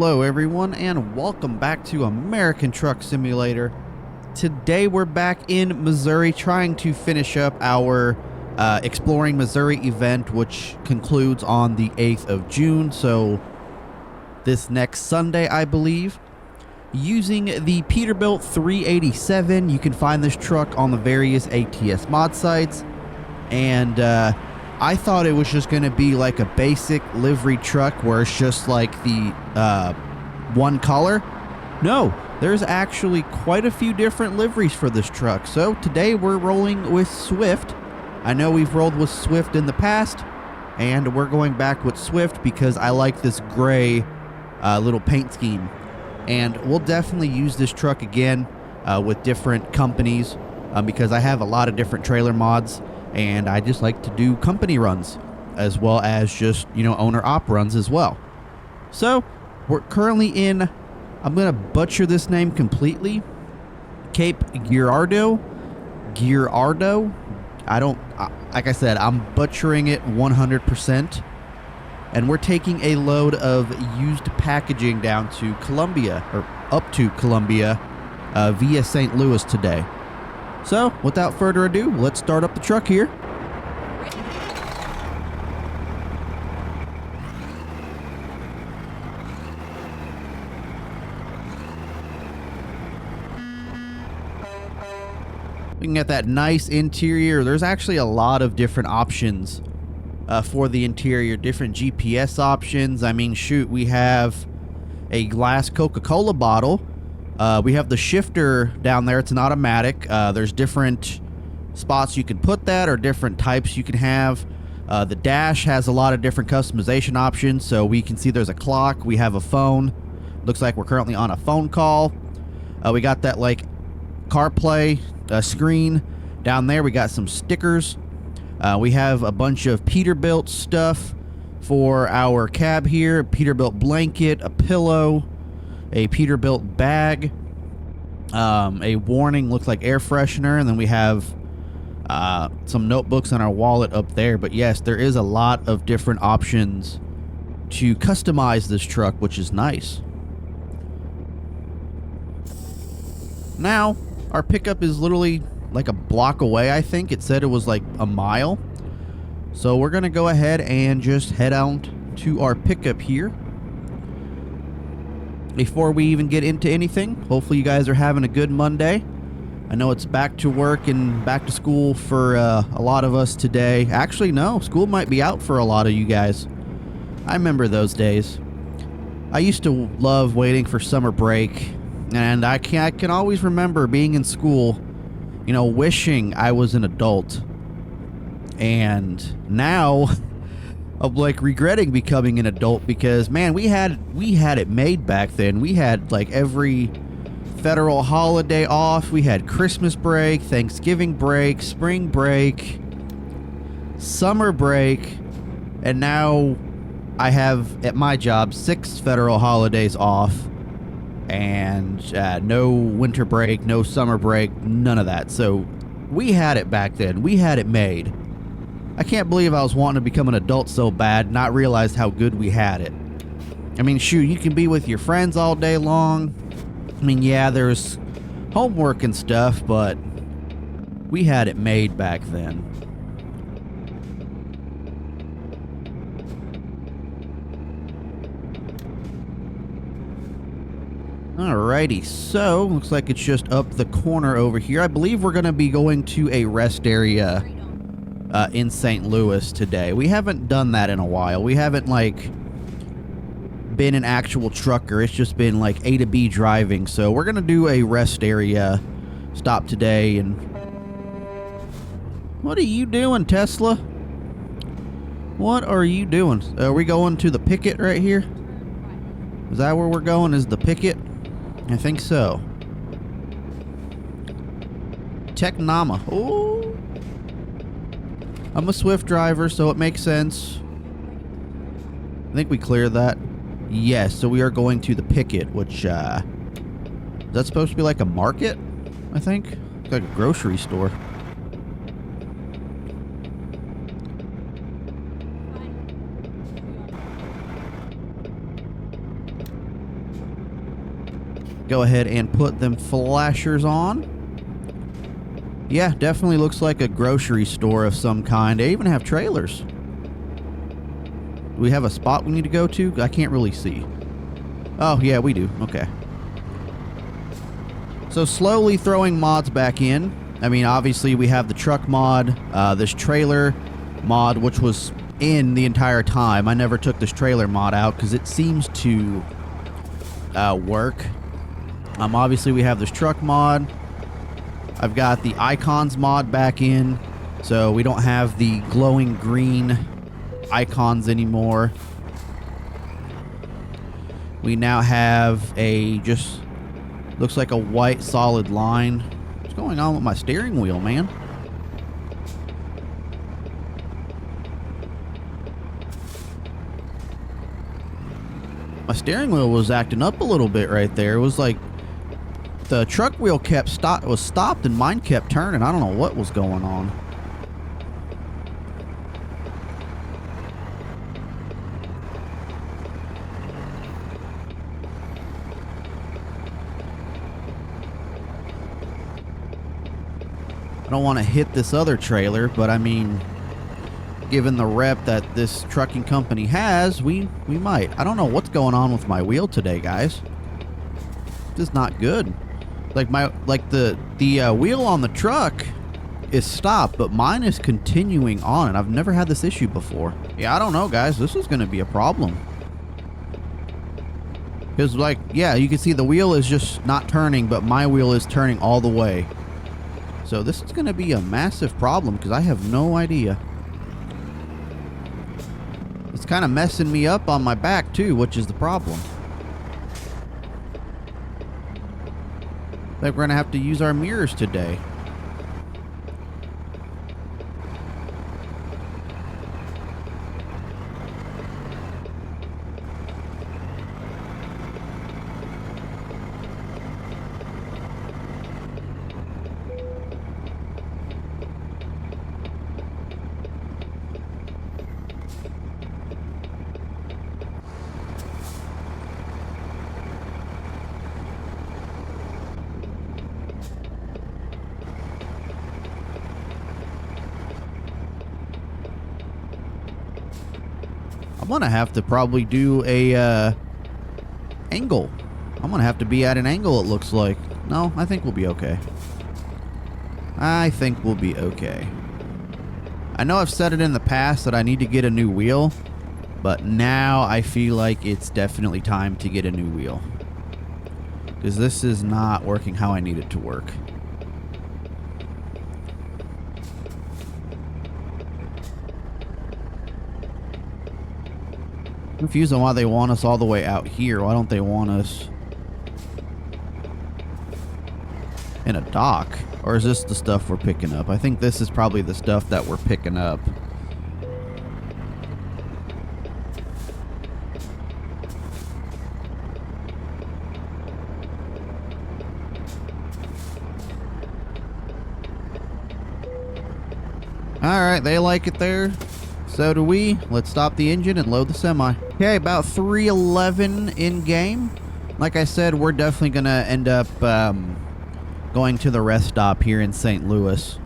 Hello everyone and welcome back to American Truck Simulator. Today we're back in Missouri trying to finish up our Exploring Missouri event, which concludes on the 8th of June, so this next Sunday I believe. Using the Peterbilt 387, you can find this truck on the various ATS mod sites, and I thought it was just going to be like a basic livery truck where it's just like the one color. No, there's actually quite a few different liveries for this truck. So today we're rolling with Swift. I know we've rolled with Swift in the past, and we're going back with Swift because I like this gray little paint scheme. And we'll definitely use this truck again with different companies because I have a lot of different trailer mods. And I just like to do company runs as well as just, owner op runs as well. So we're currently in, I'm going to butcher this name completely, Cape Girardeau. Like I said, I'm butchering it 100%. And we're taking a load of used packaging down to Columbia, or up to Columbia via St. Louis today. So, without further ado, let's start up the truck here. We can get that nice interior. There's actually a lot of different options for the interior, different GPS options. I mean, shoot, we have a glass Coca-Cola bottle. We have the shifter down there. It's an automatic. There's different spots you can put that or different types you can have. The dash has a lot of different customization options. So we can see there's a clock. We have a phone. Looks like we're currently on a phone call. We got that like CarPlay screen. Down there we got some stickers. We have a bunch of Peterbilt stuff for our cab here. Peterbilt blanket, a pillow, a Peterbilt bag, a warning, looks like air freshener, and then we have some notebooks in our wallet up there. But yes, there is a lot of different options to customize this truck, which is nice. Now, our pickup is literally like a block away, I think. It said it was like a mile. So we're going to go ahead and just head out to our pickup here. Before we even get into anything, hopefully you guys are having a good Monday. I know it's back to work and back to school for a lot of us today. Actually, no, school might be out for a lot of you guys. I remember those days. I used to love waiting for summer break, and I can always remember being in school, wishing I was an adult. And now of like regretting becoming an adult because, man, we had it made back then. We had like every federal holiday off. We had Christmas break, Thanksgiving break, spring break, summer break, and now I have at my job 6 federal holidays off and no winter break, no summer break, none of that. So we had it back then. We had it made. I can't believe I was wanting to become an adult so bad, not realize how good we had it. I mean, shoot, you can be with your friends all day long. I mean, yeah, there's homework and stuff, but we had it made back then. Alrighty, so looks like it's just up the corner over here. I believe we're going to be going to a rest area in St. Louis today. We haven't done that in a while. We haven't like been an actual trucker. It's just been like A to B driving. So we're gonna do a rest area stop today. And what are you doing, Tesla? What are you doing? Are we going to the picket right here? Is that where we're going? Is the picket? I think so. Technama. Oh, I'm a Swift driver, so it makes sense. I think we cleared that. Yes, so we are going to the picket, which, is that supposed to be like a market? I think. It's like a grocery store. Go ahead and put them flashers on. Yeah, definitely looks like a grocery store of some kind. They even have trailers. Do we have a spot we need to go to? I can't really see. Oh, yeah, we do. Okay. So slowly throwing mods back in. I mean, obviously we have the truck mod, this trailer mod, which was in the entire time. I never took this trailer mod out because it seems to work. Obviously we have this truck mod. I've got the icons mod back in, so we don't have the glowing green icons anymore. We now have a just looks like a white solid line. What's going on with my steering wheel, man? My steering wheel was acting up a little bit right there. It was like the truck wheel was stopped and mine kept turning. I don't know what was going on. I don't want to hit this other trailer, but I mean, given the rep that this trucking company has, we might. I don't know what's going on with my wheel today, guys. This is not good. Like the wheel on the truck is stopped, but mine is continuing on, and I've never had this issue before. Yeah, I don't know, guys. This is going to be a problem. Because, like, yeah, you can see the wheel is just not turning, but my wheel is turning all the way. So this is going to be a massive problem because I have no idea. It's kind of messing me up on my back, too, which is the problem. Like we're going to have to use our mirrors today. I'm gonna have to probably do a angle. I'm gonna have to be at an angle, it looks like. No, I think we'll be okay. I think we'll be okay. I know I've said it in the past that I need to get a new wheel, but now I feel like it's definitely time to get a new wheel. Because this is not working how I need it to work. Confused on why they want us all the way out here. Why don't they want us in a dock? Or is this the stuff we're picking up? I think this is probably the stuff that we're picking up. Alright, they like it there. So do we. Let's stop the engine and load the semi. Okay, about 3:11 in game. Like I said, we're definitely going to end up going to the rest stop here in St. Louis.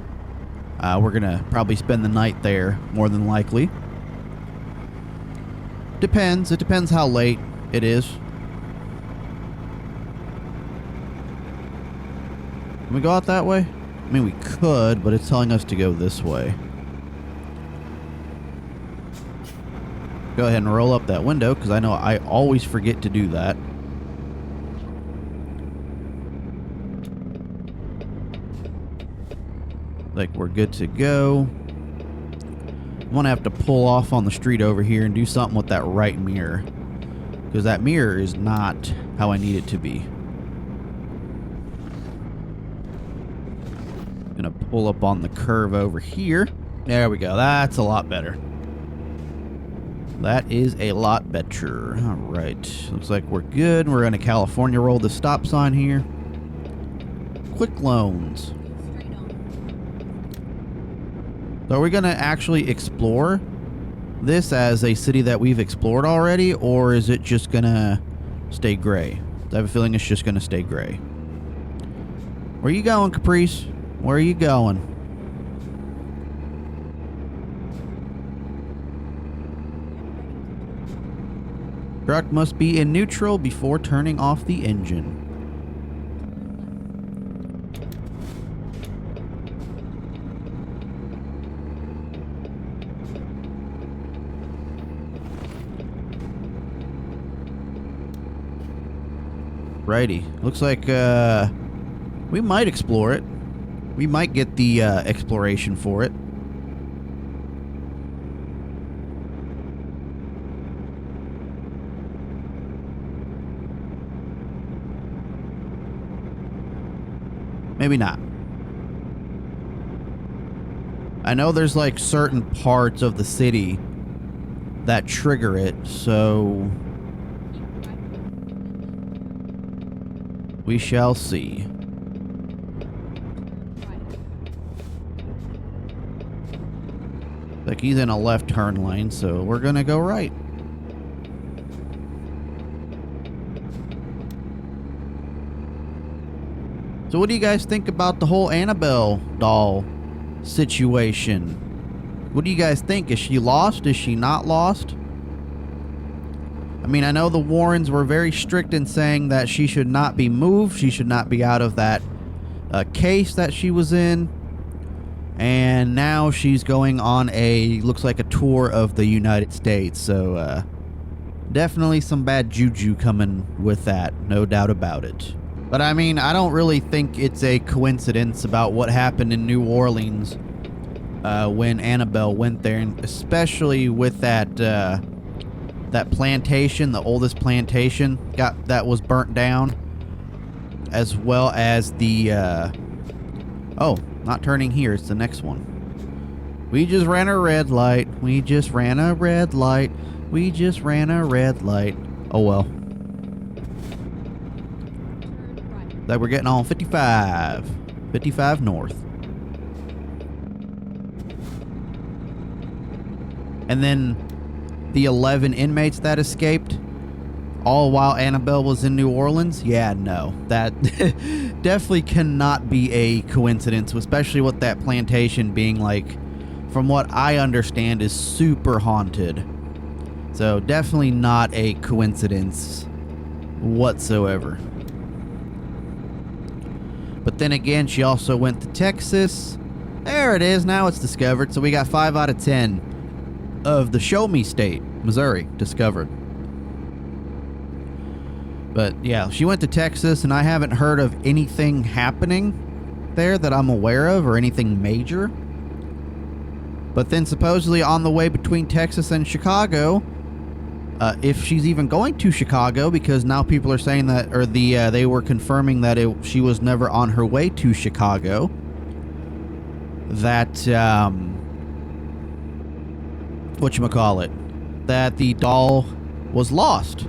We're going to probably spend the night there, more than likely. Depends. It depends how late it is. Can we go out that way? I mean, we could, but it's telling us to go this way. Go ahead and roll up that window, because I know I always forget to do that. Like, we're good to go. I'm going to have to pull off on the street over here and do something with that right mirror. Because that mirror is not how I need it to be. Going to pull up on the curve over here. There we go. That's a lot better. That is a lot better. All right. Looks like we're good. We're going to California roll the stop sign here. Quick loans. So are we going to actually explore this as a city that we've explored already, or is it just going to stay gray? I have a feeling it's just going to stay gray. Where you going, Caprice? Where are you going? Truck must be in neutral before turning off the engine. Righty. Looks like we might explore it. We might get the exploration for it. Maybe not. I know there's like certain parts of the city that trigger it, so we shall see. Like he's in a left turn lane, so we're gonna go right. So what do you guys think about the whole Annabelle doll situation? What do you guys think? Is she lost? Is she not lost? I mean, I know the Warrens were very strict in saying that she should not be moved. She should not be out of that case that she was in. And now she's going on looks like a tour of the United States. So definitely some bad juju coming with that. No doubt about it. But I mean, I don't really think it's a coincidence about what happened in New Orleans when Annabelle went there, and especially with that that plantation, the oldest plantation that was burnt down, as well as the oh, not turning here, it's the next one. We just ran a red light. We just ran a red light. We just ran a red light. Oh well. That we're getting on 55 north. And then the 11 inmates that escaped, all while Annabelle was in New Orleans. Yeah, no, that definitely cannot be a coincidence, especially with that plantation being, like, from what I understand, is super haunted. So definitely not a coincidence whatsoever. But then again, she also went to Texas. There it is. Now it's discovered. So we got 5 out of 10 of the Show Me State, Missouri, discovered. But yeah, she went to Texas, and I haven't heard of anything happening there that I'm aware of, or anything major. But then supposedly on the way between Texas and Chicago, if she's even going to Chicago, because now people are saying that, or they were confirming that she was never on her way to Chicago. That whatchamacallit, that the doll was lost.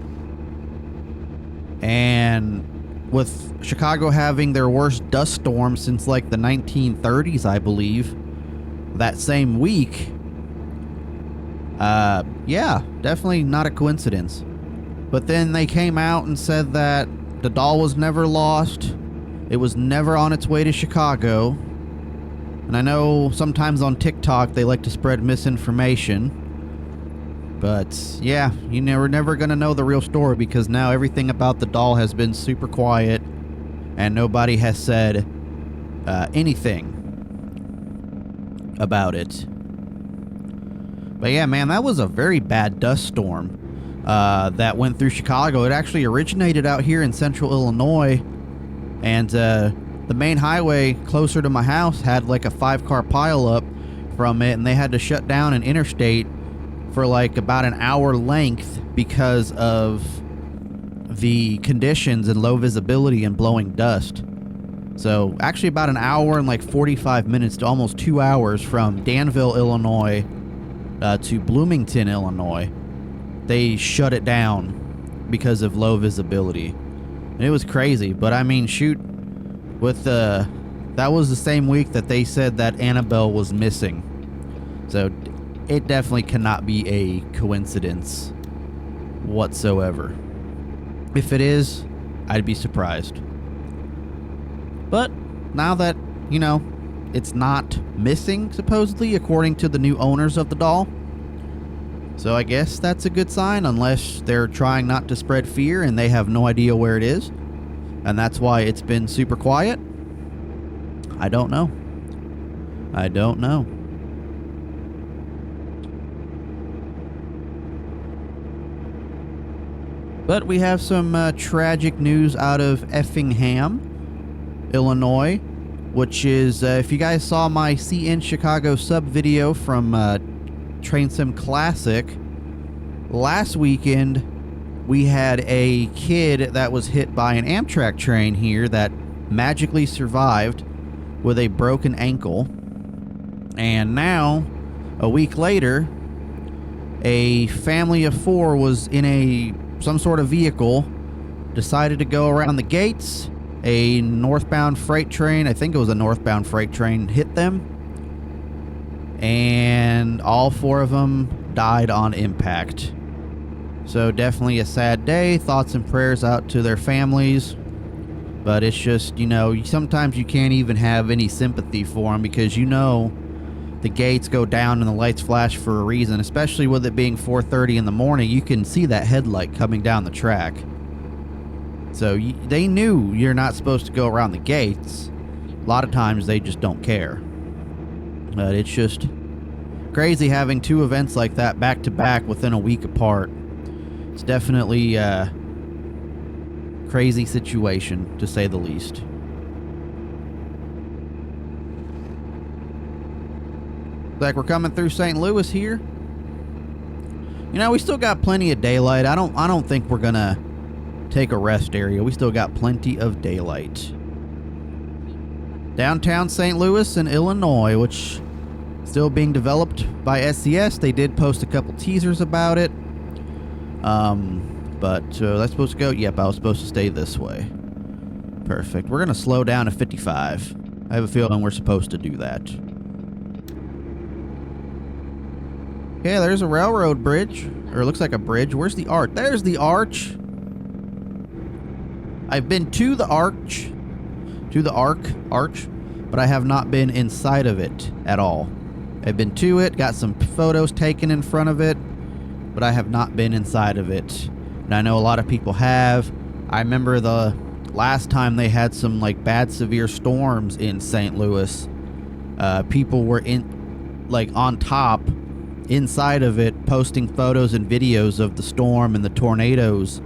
And with Chicago having their worst dust storm since like the 1930s, I believe, that same week. Yeah, definitely not a coincidence. But then they came out and said that the doll was never lost. It was never on its way to Chicago. And I know sometimes on TikTok they like to spread misinformation. But yeah, we're never going to know the real story, because now everything about the doll has been super quiet and nobody has said anything about it. But yeah, man, that was a very bad dust storm that went through Chicago. It actually originated out here in central Illinois, and the main highway closer to my house had like a 5-car pileup from it, and they had to shut down an interstate for like about an hour length because of the conditions and low visibility and blowing dust. So actually about an hour and like 45 minutes to almost 2 hours from Danville, Illinois to Bloomington, Illinois. They shut it down because of low visibility. And it was crazy, but I mean, shoot, with that was the same week that they said that Annabelle was missing. So it definitely cannot be a coincidence whatsoever. If it is, I'd be surprised. But now that, you know, it's not missing, supposedly, according to the new owners of the doll. So I guess that's a good sign, unless they're trying not to spread fear and they have no idea where it is. And that's why it's been super quiet. I don't know. I don't know. But we have some tragic news out of Effingham, Illinois, which is, if you guys saw my CN Chicago sub video from Train Sim Classic, last weekend we had a kid that was hit by an Amtrak train here that magically survived with a broken ankle. And now, a week later, a family of 4 was in some sort of vehicle, decided to go around the gates. A northbound freight train, I think it was a northbound freight train, hit them. And all 4 of them died on impact. So definitely a sad day. Thoughts and prayers out to their families. But it's just, you know, sometimes you can't even have any sympathy for them, because you know the gates go down and the lights flash for a reason, especially with it being 4:30 in the morning. You can see that headlight coming down the track. So they knew you're not supposed to go around the gates. A lot of times they just don't care. But it's just crazy having 2 events like that back to back within a week apart. It's definitely a crazy situation, to say the least. Like we're coming through St. Louis here. You know, we still got plenty of daylight. I don't think we're gonna take a rest area. We still got plenty of daylight. Downtown St. Louis in Illinois, which is still being developed by SCS. They did post a couple teasers about it. But that's supposed to go. Yep, I was supposed to stay this way. Perfect. We're gonna slow down to 55. I have a feeling we're supposed to do that. Yeah, there's a railroad bridge. Or it looks like a bridge. Where's the arch? There's the arch. I've been to the arch. To the arch. But I have not been inside of it at all. I've been to it, got some photos taken in front of it, but I have not been inside of it. And I know a lot of people have. I remember the last time they had some like bad severe storms in St. Louis. People were on top inside of it, posting photos and videos of the storm and the tornadoes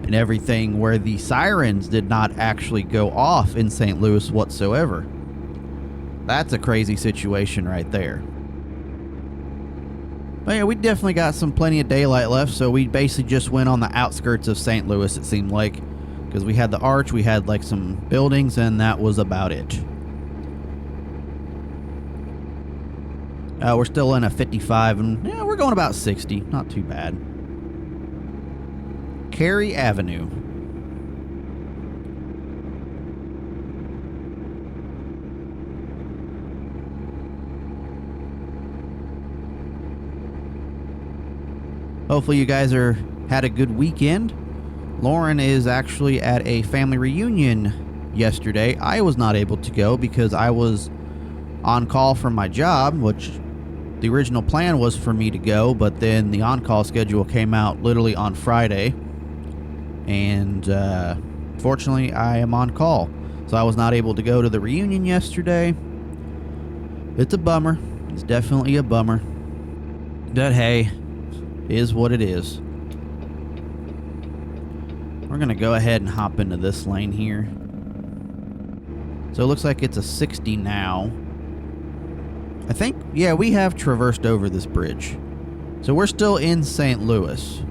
and everything, where the sirens did not actually go off in St. Louis whatsoever. That's a crazy situation right there. But yeah, we definitely got plenty of daylight left, so we basically just went on the outskirts of St. Louis, it seemed like, because we had the arch, we had like some buildings, and that was about it. We're still in a 55, and yeah, we're going about 60. Not too bad. Cary Avenue. Hopefully you guys had a good weekend. Lauren is actually at a family reunion yesterday. I was not able to go because I was on call from my job, which the original plan was for me to go, but then the on-call schedule came out literally on Friday. And fortunately, I am on call. So I was not able to go to the reunion yesterday. It's a bummer. It's definitely a bummer. But hey, is what it is. We're going to go ahead and hop into this lane here. So it looks like it's a 60 now. I think, yeah, we have traversed over this bridge. So we're still in St. Louis.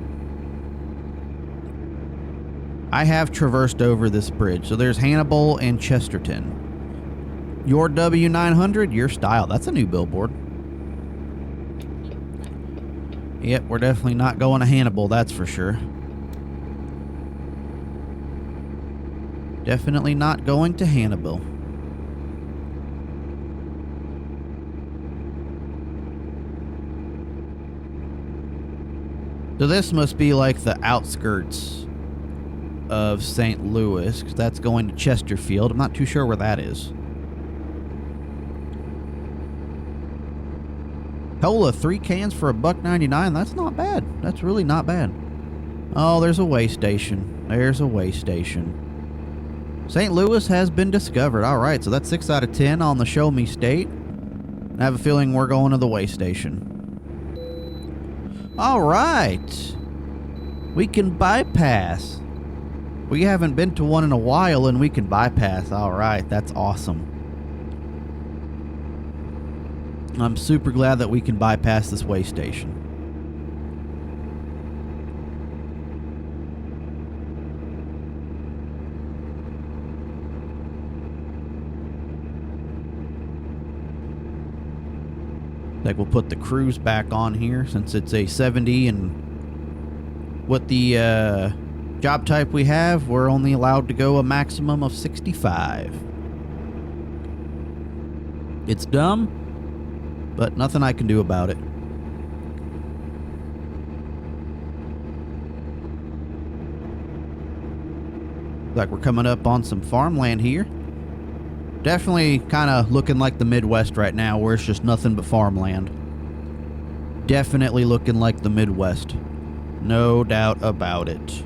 I have traversed over this bridge. So there's Hannibal and Chesterton. Your W900, your style. That's a new billboard. Yep, we're definitely not going to Hannibal, that's for sure. Definitely not going to Hannibal. So this must be like the outskirts of St. Louis, 'cause that's going to Chesterfield. I'm not too sure where that is. Cola, 3 cans for $1.99. That's not bad. That's really not bad. Oh, there's a way station. There's a way station. St. Louis has been discovered. All right, so that's 6 out of 10 on the Show Me State. I have a feeling we're going to the way station. All right. We can bypass. We haven't been to one in a while, and we can bypass. All right, that's awesome. I'm super glad that we can bypass this way station. Like, we'll put the cruise back on here since it's a 70, and what the job type we have, we're only allowed to go a maximum of 65. It's dumb, but nothing I can do about it. Like, we're coming up on some farmland here. Definitely kind of looking like the Midwest right now, where it's just nothing but farmland. Definitely looking like the Midwest. No doubt about it.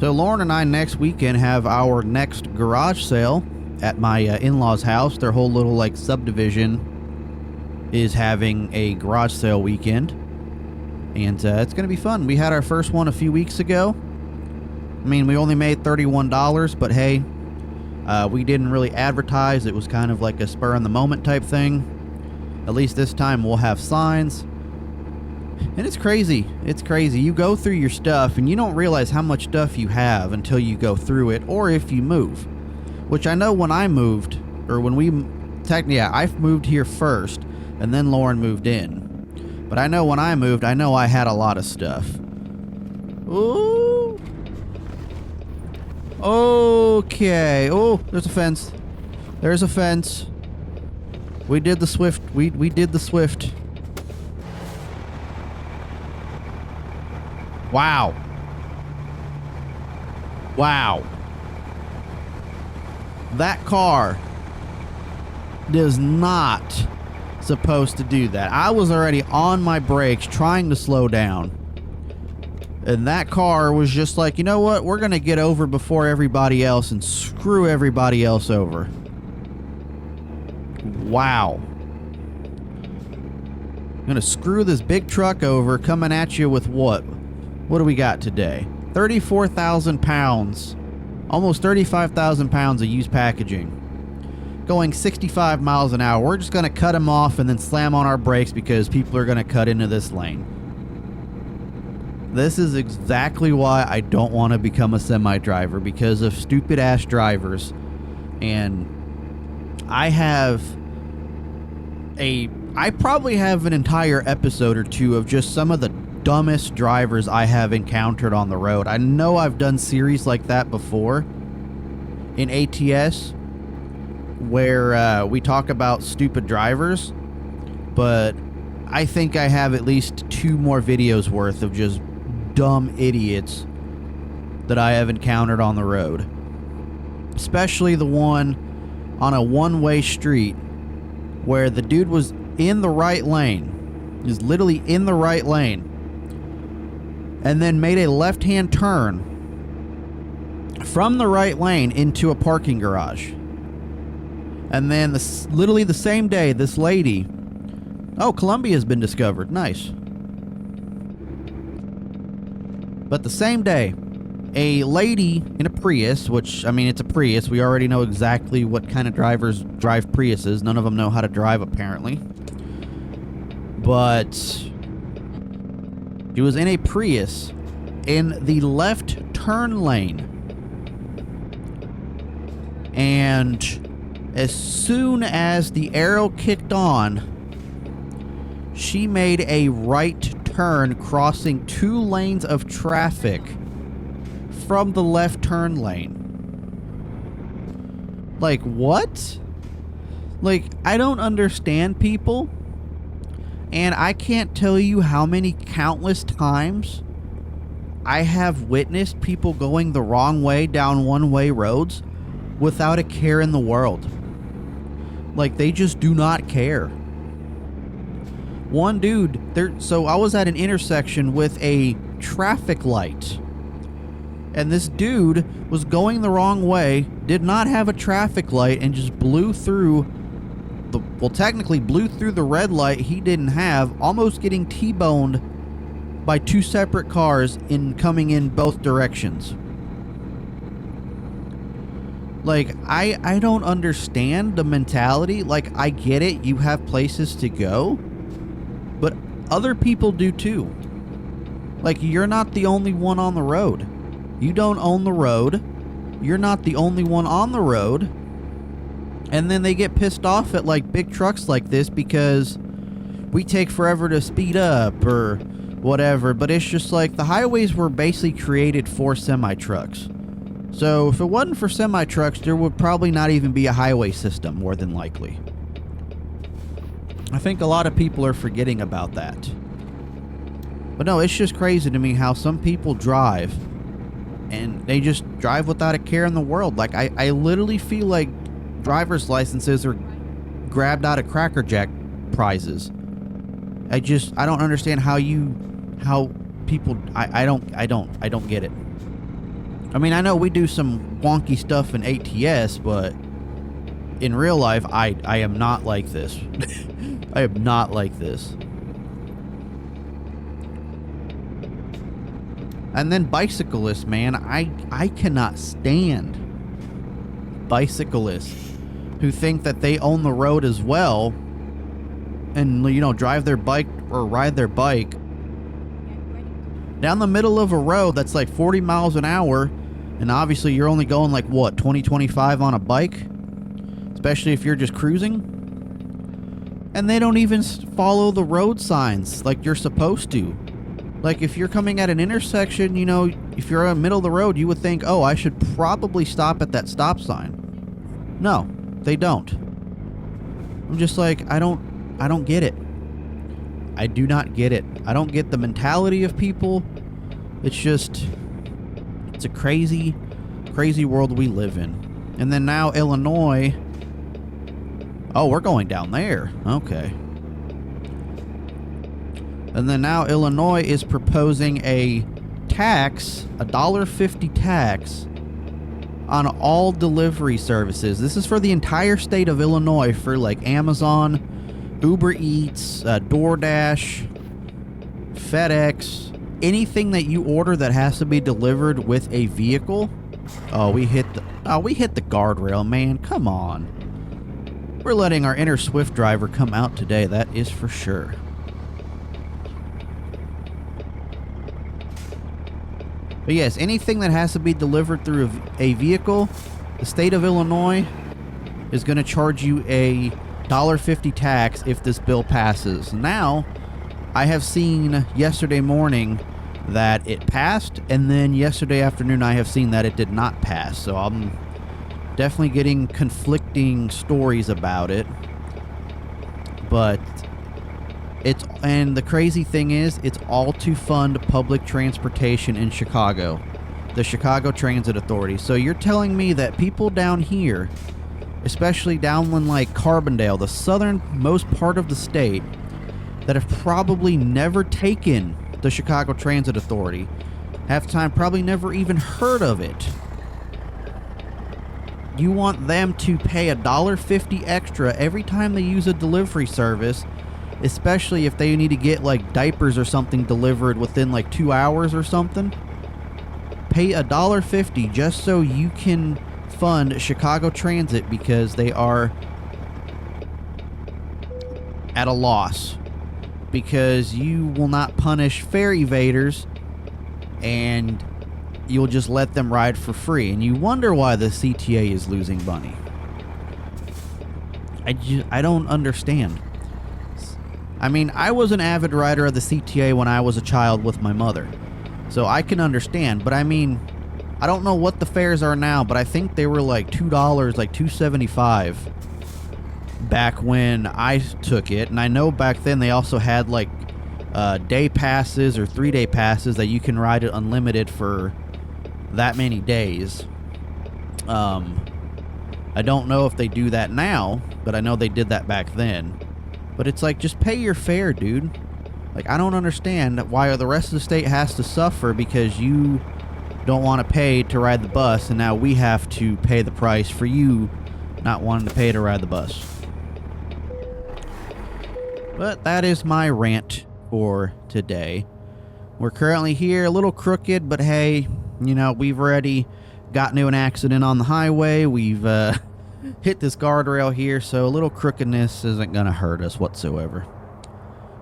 So Lauren and I next weekend have our next garage sale at my in-laws' house. Their whole little like subdivision is having a garage sale weekend. And it's going to be fun. We had our first one a few weeks ago. I mean, we only made $31, but hey, we didn't really advertise. It was kind of like a spur-in-the-moment type thing. At least this time we'll have signs. And it's crazy. It's crazy. You go through your stuff, and you don't realize how much stuff you have until you go through it, or if you move. Which I know when I moved, or when we... Technically, yeah, I moved here first, and then Lauren moved in. But I know when I moved, I know I had a lot of stuff. Ooh. Okay. Oh, there's a fence. There's a fence. We did the Swift. We did the Swift. Wow. Wow. That car does not supposed to do that. I was already on my brakes trying to slow down, and that car was just like, you know what, we're gonna get over before everybody else and screw everybody else over. Wow. I'm gonna screw this big truck over, coming at you with what do we got today? 34,000 pounds, almost 35,000 pounds of used packaging, going 65 miles an hour. We're just going to cut them off and then slam on our brakes because people are going to cut into this lane. This is exactly why I don't want to become a semi-driver, because of stupid ass drivers. And I probably have an entire episode or two of just some of the dumbest drivers I have encountered on the road. I know I've done series like that before in ATS, where we talk about stupid drivers, but I think I have at least 2 more videos worth of just dumb idiots that I have encountered on the road. Especially the one on a one-way street where the dude was in the right lane, is literally in the right lane, and then made a left-hand turn from the right lane into a parking garage. And then literally the same day, this lady... Oh, Columbia's been discovered. Nice. But the same day, a lady in a Prius, which, I mean, it's a Prius. We already know exactly what kind of drivers drive Priuses. None of them know how to drive, apparently. But she was in a Prius in the left turn lane. And as soon as the arrow kicked on, she made a right turn, crossing 2 lanes of traffic from the left turn lane. Like, what? Like, I don't understand people, and I can't tell you how many countless times I have witnessed people going the wrong way down one-way roads without a care in the world. Like, they just do not care. One dude, so I was at an intersection with a traffic light, and this dude was going the wrong way, did not have a traffic light, and just blew through technically blew through the red light he didn't have, almost getting T-boned by two separate cars coming in both directions. Like, I don't understand the mentality. Like, I get it, you have places to go, but other people do too. Like, you're not the only one on the road. You don't own the road. You're not the only one on the road. And then they get pissed off at, like, big trucks like this because we take forever to speed up or whatever. But it's just like the highways were basically created for semi-trucks. So if it wasn't for semi-trucks, there would probably not even be a highway system, more than likely. I think a lot of people are forgetting about that. But no, it's just crazy to me how some people drive and they just drive without a care in the world. Like, I literally feel like driver's licenses are grabbed out of Cracker Jack prizes. I don't understand how people, I don't get it. I mean, I know we do some wonky stuff in ATS, but in real life, I am not like this. I am not like this. And then bicyclists, man, I cannot stand bicyclists who think that they own the road as well and, you know, drive their bike or ride their bike down the middle of a road that's like 40 miles an hour, and obviously you're only going like, what, 20, 25 on a bike? Especially if you're just cruising. And they don't even follow the road signs like you're supposed to. Like, if you're coming at an intersection, you know, if you're in the middle of the road, you would think, oh, I should probably stop at that stop sign. No, they don't. I'm just like, I don't get it. I do not get it. I don't get the mentality of people. It's just, it's a crazy, crazy world we live in. And then now Illinois. Oh, we're going down there. Okay. And then now Illinois is proposing a tax, a $1.50 tax on all delivery services. This is for the entire state of Illinois, for like Amazon, Uber Eats, DoorDash, FedEx, anything that you order that has to be delivered with a vehicle. Oh, we hit the guardrail, man. Come on. We're letting our inner Swift driver come out today, that is for sure. But yes, anything that has to be delivered through a vehicle, the state of Illinois is going to charge you a $1.50 tax if this bill passes. Now, I have seen yesterday morning that it passed, and then yesterday afternoon I have seen that it did not pass. So I'm definitely getting conflicting stories about it. But and the crazy thing is, it's all to fund public transportation in Chicago, the Chicago Transit Authority. So you're telling me that people down here, especially down in like Carbondale, the southernmost part of the state, that have probably never taken the Chicago Transit Authority, half the time probably never even heard of it, you want them to pay $1.50 extra every time they use a delivery service, especially if they need to get like diapers or something delivered within like 2 hours or something. Pay $1.50 just so you can fund Chicago Transit, because they are at a loss, because you will not punish fare evaders and you'll just let them ride for free. And you wonder why the CTA is losing money. I don't understand. I mean, I was an avid rider of the CTA when I was a child with my mother, so I can understand. But I mean, I don't know what the fares are now, but I think they were like $2, like $2.75 back when I took it, and I know back then they also had like day passes or 3-day passes that you can ride it unlimited for that many days. I don't know if they do that now, but I know they did that back then. But it's like, just pay your fare, dude. Like, I don't understand why the rest of the state has to suffer because you don't want to pay to ride the bus, and now we have to pay the price for you not wanting to pay to ride the bus. But that is my rant for today. We're currently here, a little crooked, but hey, you know, we've already gotten into an accident on the highway. We've hit this guardrail here, so a little crookedness isn't going to hurt us whatsoever.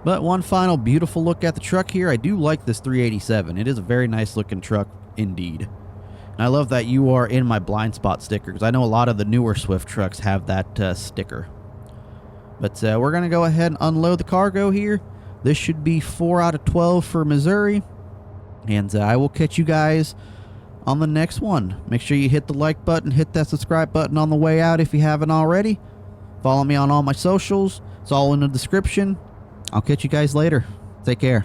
But one final beautiful look at the truck here. I do like this 387. It is a very nice looking truck indeed. And I love that you are in my blind spot sticker, because I know a lot of the newer Swift trucks have that sticker. But we're going to go ahead and unload the cargo here. This should be 4 out of 12 for Missouri. And I will catch you guys on the next one. Make sure you hit the like button, hit that subscribe button on the way out if you haven't already. Follow me on all my socials. It's all in the description. I'll catch you guys later. Take care.